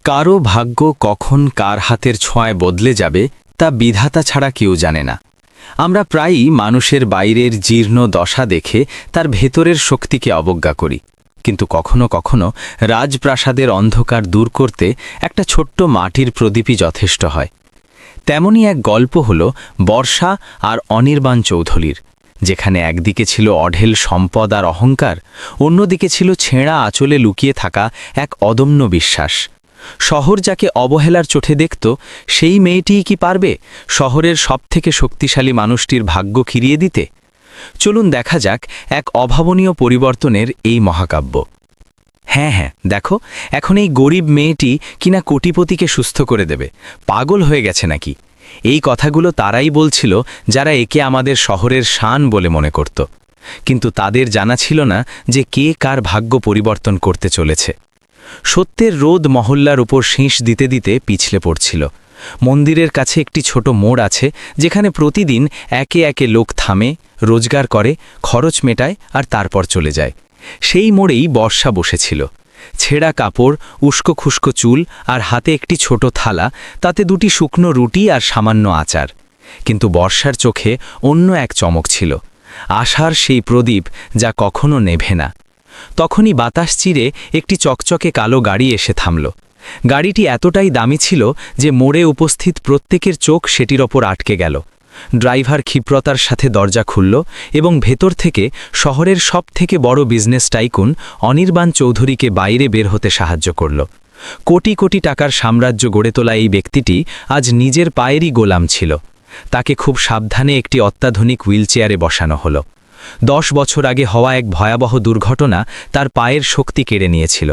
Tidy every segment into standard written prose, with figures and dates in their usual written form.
কারো ভাগ্য কখন কার হাতের ছোঁয়ায় বদলে যাবে তা বিধাতা ছাড়া কেউ জানে না। আমরা প্রায়ই মানুষের বাইরের জীর্ণ দশা দেখে তার ভেতরের শক্তিকে অবজ্ঞা করি, কিন্তু কখনো কখনো রাজপ্রাসাদের অন্ধকার দূর করতে একটা ছোট্ট মাটির প্রদীপই যথেষ্ট হয়। তেমনই এক গল্প হল বর্ষা আর অনির্বাণ চৌধুরীর, যেখানে একদিকে ছিল অঢেল সম্পদ আর অহংকার, অন্যদিকে ছিল ছেঁড়া আঁচলে লুকিয়ে থাকা এক অদম্য বিশ্বাস। শহর যাকে অবহেলার চোখে দেখত, সেই মেয়েটিই কি পারবে শহরের সবথেকে শক্তিশালী মানুষটির ভাগ্য ফিরিয়ে দিতে? চলুন দেখা যাক এক অভাবনীয় পরিবর্তনের এই মহাকাব্য। হ্যাঁ, দেখো, এখন এই গরিব মেয়েটি কিনা কোটিপতিকে সুস্থ করে দেবে। পাগল হয়ে গেছে নাকি? এই কথাগুলো তারাই বলছিল যারা একে আমাদের শহরের শান বলে মনে করত, কিন্তু তাদের জানা ছিল না যে কে কার ভাগ্য পরিবর্তন করতে চলেছে। সত্যের রোদ মহল্লার উপর শীষ দিতে দিতে পিছলে পড়ছিল। মন্দিরের কাছে একটি ছোট মোড় আছে, যেখানে প্রতিদিন একে একে লোক থামে, রোজগার করে, খরচ মেটায় আর তারপর চলে যায়। সেই মোড়েই বর্ষা বসেছিল। ছেঁড়া কাপড়, উস্কো খুস্কো চুল আর হাতে একটি ছোট থালা, তাতে দুটি শুকনো রুটি আর সামান্য আচার। কিন্তু বর্ষার চোখে অন্য এক চমক ছিল, আশার সেই প্রদীপ যা কখনো নেভে না। তখনই বাতাস চিরে একটি চকচকে কালো গাড়ি এসে থামল। গাড়িটি এতটাই দামি ছিল যে মোড়ে উপস্থিত প্রত্যেকের চোখ সেটির ওপর আটকে গেল। ড্রাইভার ক্ষিপ্রতার সাথে দরজা খুলল এবং ভেতর থেকে শহরের সবথেকে বড় বিজনেস টাইকুন অনির্বাণ চৌধুরীকে বাইরে বের হতে সাহায্য করল। কোটি কোটি টাকার সাম্রাজ্য গড়ে তোলা এই ব্যক্তিটি আজ নিজের পায়েরই গোলাম ছিল। তাকে খুব সাবধানে একটি অত্যাধুনিক হুইলচেয়ারে বসানো হলো। 10 বছর আগে হওয়া এক ভয়াবহ দুর্ঘটনা তার পায়ের শক্তি কেড়ে নিয়েছিল।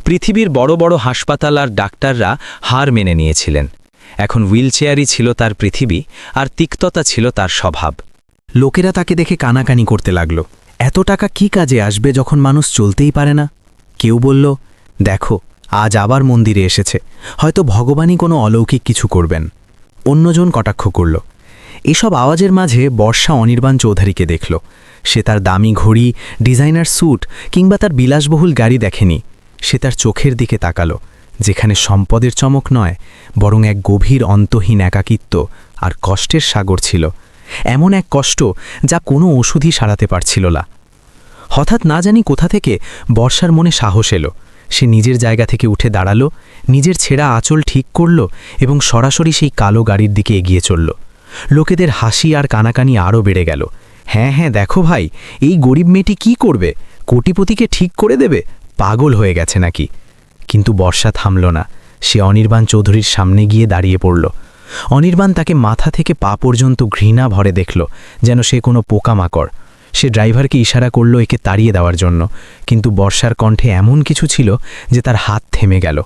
পৃথিবীর বড় বড় হাসপাতাল আর ডাক্তাররা হার মেনে নিয়েছিলেন। এখন হুইলচেয়ারই ছিল তার পৃথিবী, আর তিক্ততা ছিল তার স্বভাব। লোকেরা তাকে দেখে কানাকানি করতে লাগল। এত টাকা কি কাজে আসবে যখন মানুষ চলতেই পারে না? কেউ বলল, দেখো, আজ আবার মন্দিরে এসেছে, হয়তো ভগবানই কোনো অলৌকিক কিছু করবেন। অন্যজন কটাক্ষ করল। এসব আওয়াজের মাঝে বর্ষা অনির্বাণ চৌধুরীকে দেখল। সে তার দামি ঘড়ি, ডিজাইনার স্যুট কিংবা তার বিলাসবহুল গাড়ি দেখেনি। সে তার চোখের দিকে তাকালো, যেখানে সম্পদের চমক নয়, বরং এক গভীর অন্তহীন একাকিত্ব আর কষ্টের সাগর ছিল। এমন এক কষ্ট যা কোনো ওষুধই সারাতে পারছিল না। হঠাৎ না জানি কোথা থেকে বর্ষার মনে সাহস এলো। সে নিজের জায়গা থেকে উঠে দাঁড়ালো, নিজের ছেঁড়া আঁচল ঠিক করল এবং সরাসরি সেই কালো গাড়ির দিকে এগিয়ে চলল। লোকেদের হাসি আর কানাকানি আরও বেড়ে গেল। হ্যাঁ, দেখো ভাই, এই গরিব মেয়েটি কি করবে? কোটিপতিকে ঠিক করে দেবে? পাগল হয়ে গেছে নাকি? কিন্তু বর্ষা থামল না। সে অনির্বাণ চৌধুরীর সামনে গিয়ে দাঁড়িয়ে পড়ল। অনির্বাণ তাকে মাথা থেকে পা পর্যন্ত ঘৃণা ভরে দেখল, যেন সে কোনো পোকামাকড়। সে ড্রাইভারকে ইশারা করল একে তাড়িয়ে দেওয়ার জন্য, কিন্তু বর্ষার কণ্ঠে এমন কিছু ছিল যে তার হাত থেমে গেল।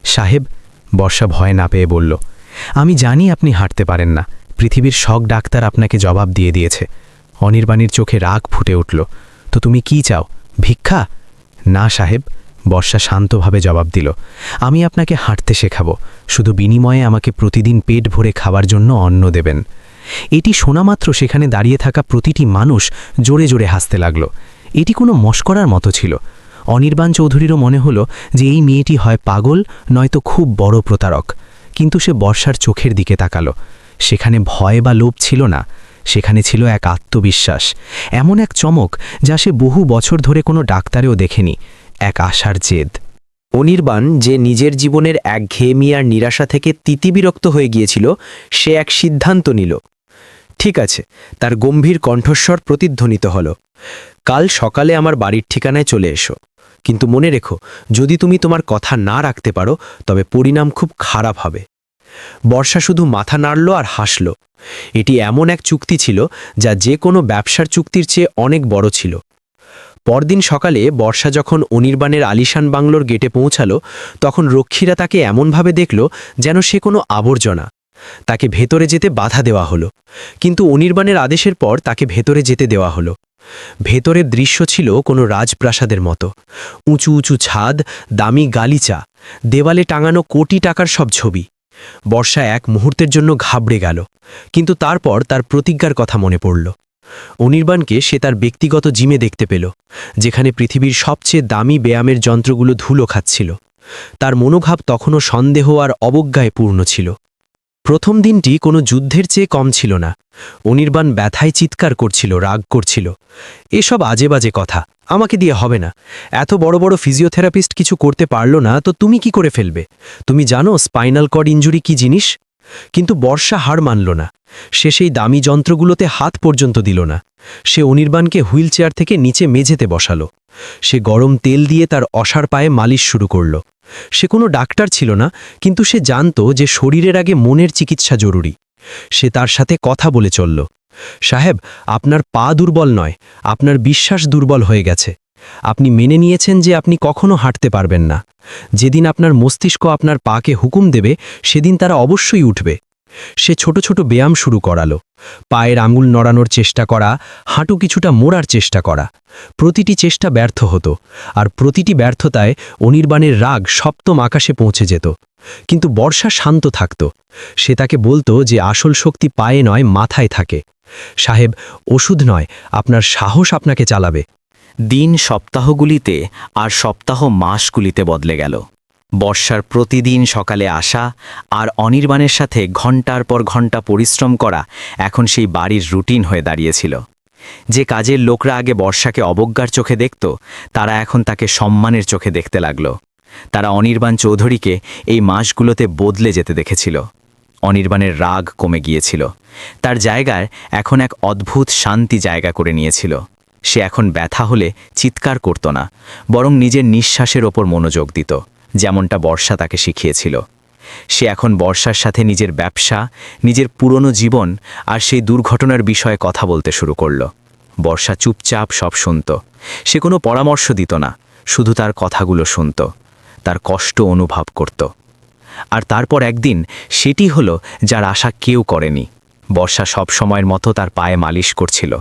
সাহেব, বর্ষা ভয় না পেয়ে বলল, আমি জানি আপনি হাঁটতে পারেন না। পৃথিবীর শক ডাক্তার আপনাকে জবাব দিয়ে দিয়েছে। অনির্বাণীর চোখে রাগ ফুটে উঠল। তো তুমি কি চাও? ভিক্ষা? না সাহেব, বর্ষা শান্তভাবে জবাব দিল, আমি আপনাকে হাঁটতে শেখাবো, শুধু বিনিময়ে আমাকে প্রতিদিন পেট ভরে খাবার জন্য অন্ন দেবেন। এটি শোনা মাত্র সেখানে দাঁড়িয়ে থাকা প্রতিটি মানুষ জোরে জোরে হাসতে লাগল। এটি কোনো মস্করার মতো ছিল। অনির্বাণ চৌধুরীরও মনে হলো যে এই মেয়েটি হয় পাগল, নয়তো খুব বড় প্রতারক। কিন্তু সে বর্ষার চোখের দিকে তাকালো। সেখানে ভয় বা লোভ ছিল না, সেখানে ছিল এক আত্মবিশ্বাস, এমন এক চমক যা সে বহু বছর ধরে কোনো ডাক্তারেও দেখেনি, এক আশার জেদ। অনির্বাণ, যে নিজের জীবনের একঘেয়েমি আর নিরাশা থেকে তিতিবিরক্ত হয়ে গিয়েছিল, সে এক সিদ্ধান্ত নিল। ঠিক আছে, তার গম্ভীর কণ্ঠস্বর প্রতিধ্বনিত হল, কাল সকালে আমার বাড়ির ঠিকানায় চলে এসো। কিন্তু মনে রেখো, যদি তুমি তোমার কথা না রাখতে পারো তবে পরিণাম খুব খারাপ হবে। বর্ষা শুধু মাথা নাড়ল আর হাসল। এটি এমন এক চুক্তি ছিল যা যে কোনো ব্যবসার চুক্তির চেয়ে অনেক বড় ছিল। পরদিন সকালে বর্ষা যখন অনির্বাণের আলিশান বাংলোর গেটে পৌঁছালো, তখন রক্ষীরা তাকে এমনভাবে দেখল যেন সে কোনো আবর্জনা। তাকে ভেতরে যেতে বাধা দেওয়া হলো, কিন্তু অনির্বাণের আদেশের পর তাকে ভেতরে যেতে দেওয়া হলো। ভেতরের দৃশ্য ছিল কোনো রাজপ্রাসাদের মতো। উঁচু উঁচু ছাদ, দামি গালিচা, দেওয়ালে টাঙানো কোটি টাকার সব ছবি। বর্ষা এক মুহূর্তের জন্য ঘাবড়ে গেল, কিন্তু তারপর তার প্রতিজ্ঞার কথা মনে পড়ল। অনির্বাণকে সে তার ব্যক্তিগত জিমে দেখতে পেল, যেখানে পৃথিবীর সবচেয়ে দামি ব্যায়ামের যন্ত্রগুলো ধুলো খাচ্ছিল। তার মনোভাব তখনও সন্দেহ আর অবজ্ঞায় পূর্ণ ছিল। প্রথম দিনটি কোনো যুদ্ধের চেয়ে কম ছিল না। অনির্বাণ ব্যথায় চিৎকার করছিল, রাগ করছিল। এসব আজে বাজে কথা, আমাকে দিয়ে হবে না। এত বড় বড় ফিজিওথেরাপিস্ট কিছু করতে পারল না, তো তুমি কি করে ফেলবে? তুমি জানো স্পাইনাল কর্ড ইনজুরি কি জিনিস? কিন্তু বর্ষা হার মানল না। সে সেই দামি যন্ত্রগুলোতে হাত পর্যন্ত দিল না। সে অনির্বাণকে হুইল চেয়ার থেকে নিচে মেঝেতে বসালো। সে গরম তেল দিয়ে তার অসাড় পায়ে মালিশ শুরু করল। সে কোনো ডাক্তার ছিল না, কিন্তু সে জানত যে শরীরের আগে মনের চিকিৎসা জরুরি। সে তার সাথে কথা বলে চলল। সাহেব, আপনার পা দুর্বল নয়, আপনার বিশ্বাস দুর্বল হয়ে গেছে। আপনি মেনে নিয়েছেন যে আপনি কখনো হাঁটতে পারবেন না। যেদিন আপনার মস্তিষ্ক আপনার পাকে হুকুম দেবে, সেদিন তারা অবশ্যই উঠবে। সে ছোট ছোট ব্যায়াম শুরু করালো। পায়ের আঙুল নড়ানোর চেষ্টা করা, হাঁটু কিছুটা মোড়ার চেষ্টা করা। প্রতিটি চেষ্টা ব্যর্থ হতো, আর প্রতিটি ব্যর্থতায় অনির্বাণের রাগ সপ্তম আকাশে পৌঁছে যেত। কিন্তু বর্ষা শান্ত থাকত। সে তাকে বলতো যে আসল শক্তি পায়ে নয়, মাথায় থাকে। সাহেব, ওষুধ নয়, আপনার সাহস আপনাকে চালাবে। দিন সপ্তাহগুলিতে আর সপ্তাহ মাসগুলিতে বদলে গেল। বর্ষার প্রতিদিন সকালে আসা আর অনির্বাণের সাথে ঘন্টার পর ঘন্টা পরিশ্রম করা এখন সেই বাড়ির রুটিন হয়ে দাঁড়িয়েছিল। যে কাজের লোকরা আগে বর্ষাকে অবজ্ঞার চোখে দেখত, তারা এখন তাকে সম্মানের চোখে দেখতে লাগল। তারা অনির্বাণ চৌধুরীকে এই মাসগুলোতে বদলে যেতে দেখেছিল। অনির্বাণের রাগ কমে গিয়েছিল। তার জায়গায় এখন এক অদ্ভুত শান্তি জায়গা করে নিয়েছিল। সে এখন ব্যথা হলে চিৎকার করত না, বরং নিজের নিঃশ্বাসের ওপর মনোযোগ দিত, যেমনটা বর্ষা তাকে শিখিয়েছিল। সে এখন বর্ষার সাথে নিজের ব্যবসা, নিজের পুরনো জীবন আর সেই দুর্ঘটনার বিষয়ে কথা বলতে শুরু করল। বর্ষা চুপচাপ সব শুনত। সে কোনো পরামর্শ দিত না, শুধু তার কথাগুলো শুনত, তার কষ্ট অনুভব করত। আর তারপর একদিন সেটি হলো যার আশা কেউ করেনি। বর্ষা সব সময়ের মতো তার পায়ে মালিশ করছিল।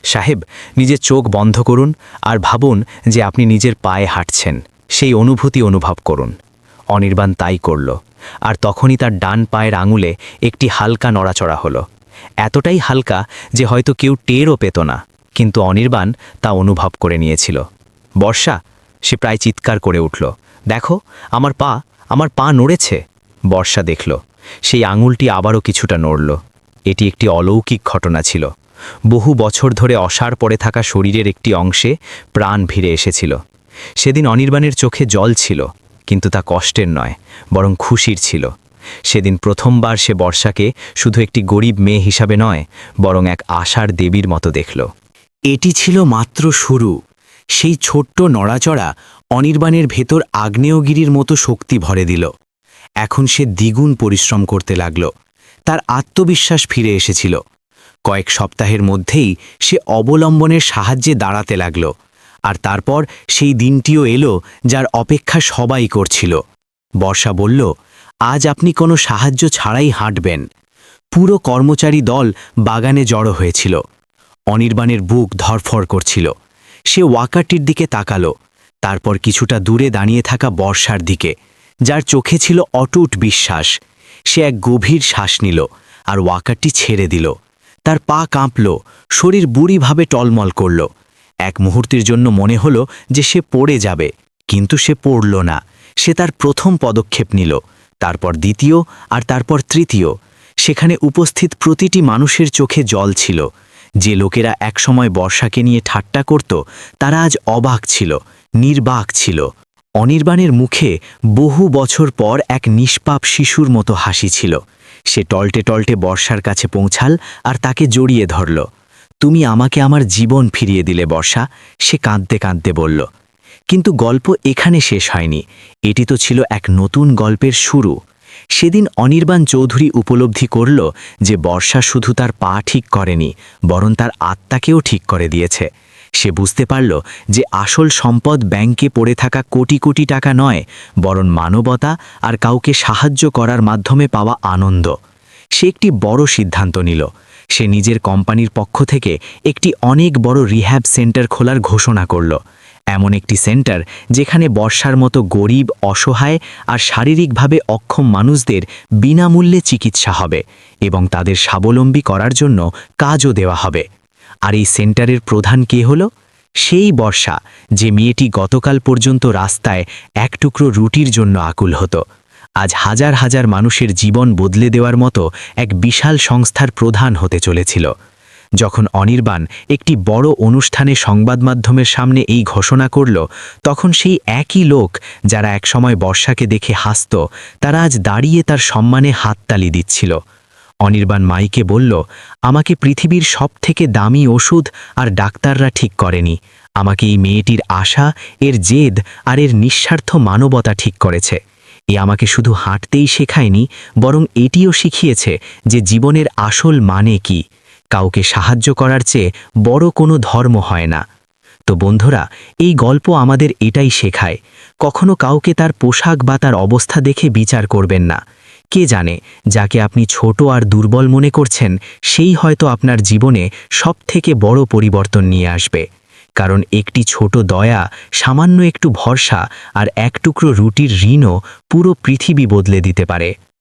সাহেব, নিজের চোখ বন্ধ করুন আর ভাবুন যে আপনি নিজের পায়ে হাঁটছেন, সেই অনুভূতি অনুভব করুন। অনির্বাণ তাই করল, আর তখনই তার ডান পায়ের আঙুলে একটি হালকা নড়াচড়া হলো। এতটাই হালকা যে হয়তো কেউ টেরও পেত না, কিন্তু অনির্বাণ তা অনুভব করে নিয়েছিল। বর্ষা, সে প্রায় চিৎকার করে উঠল, দেখো, আমার পা নড়েছে। বর্ষা দেখল সেই আঙুলটি আবারও কিছুটা নড়ল। এটি একটি অলৌকিক ঘটনা ছিল। বহু বছর ধরে অসাড় পড়ে থাকা শরীরের একটি অংশে প্রাণ ফিরে এসেছিল। সেদিন অনির্বাণের চোখে জল ছিল, কিন্তু তা কষ্টের নয়, বরং খুশির ছিল। সেদিন প্রথমবার সে বর্ষাকে শুধু একটি গরিব মেয়ে হিসাবে নয়, বরং এক আশার দেবীর মতো দেখল। এটি ছিল মাত্র শুরু। সেই ছোট্ট নড়াচড়া অনির্বাণের ভেতর আগ্নেয়গিরির মতো শক্তি ভরে দিল। এখন সে দ্বিগুণ পরিশ্রম করতে লাগল। তার আত্মবিশ্বাস ফিরে এসেছিল। কয়েক সপ্তাহের মধ্যেই সে অবলম্বনের সাহায্যে দাঁড়াতে লাগল। আর তারপর সেই দিনটিও এলো যার অপেক্ষা সবাই করছিল। বর্ষা বলল, আজ আপনি কোনো সাহায্য ছাড়াই হাঁটবেন। পুরো কর্মচারী দল বাগানে জড়ো হয়েছিল। অনির্বাণের বুক ধরফর করছিল। সে ওয়াকারটির দিকে তাকালো, তারপর কিছুটা দূরে দাঁড়িয়ে থাকা বর্ষার দিকে, যার চোখে ছিল অটুট বিশ্বাস। সে এক গভীর শ্বাস নিল আর ওয়াকারটি ছেড়ে দিল। তার পা কাঁপল, শরীর বুড়িভাবে টলমল করল। এক মুহূর্তের জন্য মনে হলো যে সে পড়ে যাবে, কিন্তু সে পড়ল না। সে তার প্রথম পদক্ষেপ নিল, তারপর দ্বিতীয়, আর তারপর তৃতীয়। সেখানে উপস্থিত প্রতিটি মানুষের চোখে জল ছিল। যে লোকেরা একসময় বর্ষাকে নিয়ে ঠাট্টা করত, তারা আজ অবাক ছিল, নির্বাক ছিল। অনির্বাণের মুখে বহু বছর পর এক নিষ্পাপ শিশুর মতো হাসি ছিল। সে টলটে টলটে বর্ষার কাছে পৌঁছাল আর তাকে জড়িয়ে ধরল। তুমি আমাকে আমার জীবন ফিরিয়ে দিলে বর্ষা, সে কাঁদতে কাঁদতে বলল। কিন্তু গল্প এখানে শেষ হয়নি। এটি তো ছিল এক নতুন গল্পের শুরু। সেদিন অনির্বাণ চৌধুরী উপলব্ধি করল যে বর্ষা শুধু তার পা ঠিক করেনি, বরং তার আত্মাকেও ঠিক করে দিয়েছে। সে বুঝতে পারল যে আসল সম্পদ ব্যাংকে পড়ে থাকা কোটি কোটি টাকা নয়, বরং মানবতা আর কাউকে সাহায্য করার মাধ্যমে পাওয়া আনন্দ। সে একটি বড় সিদ্ধান্ত নিল। সে নিজের কোম্পানির পক্ষ থেকে একটি অনেক বড় রিহ্যাব সেন্টার খোলার ঘোষণা করল। এমন একটি সেন্টার যেখানে বর্ষার মতো গরিব, অসহায় আর শারীরিকভাবে অক্ষম মানুষদের বিনামূল্যে চিকিৎসা হবে এবং তাদের স্বাবলম্বী করার জন্য কাজও দেওয়া হবে। আর এই সেন্টারের প্রধান কে হল? সেই বর্ষা যে মেয়েটি গতকাল পর্যন্ত রাস্তায় এক টুকরো রুটির জন্য আকুল হতো, আজ হাজার হাজার মানুষের জীবন বদলে দেওয়ার মতো এক বিশাল সংস্থার প্রধান হতে চলেছিল। যখন অনির্বাণ একটি বড় অনুষ্ঠানে সংবাদ মাধ্যমের সামনে এই ঘোষণা করল, তখন সেই একই লোক যারা একসময় বর্ষাকে দেখে হাসত, তারা আজ দাঁড়িয়ে তার সম্মানে হাততালি দিচ্ছিল। অনির্বাণ মাইকে বলল, আমাকে পৃথিবীর সবথেকে দামি ওষুধ আর ডাক্তাররা ঠিক করেনি, আমাকে এই মেয়েটির আশা, এর জেদ আর এর নিঃস্বার্থ মানবতা ঠিক করেছে। এ আমাকে শুধু হাঁটতেই শেখায়নি, বরং এটিও শিখিয়েছে যে জীবনের আসল মানে কি। কাউকে সাহায্য করার চেয়ে বড় কোনো ধর্ম হয় না। তো বন্ধুরা, এই গল্প আমাদের এটাই শেখায়, কখনো কাউকে তার পোশাক বা তার অবস্থা দেখে বিচার করবেন না। কে জানে, যাকে আপনি ছোট আর দুর্বল মনে করছেন, সেই হয়তো আপনার জীবনে সবথেকে বড় পরিবর্তন নিয়ে আসবে। কারণ একটি ছোট দয়া, সামান্য একটু ভরসা আর এক টুকরো রুটির ঋণও পুরো পৃথিবী বদলে দিতে পারে।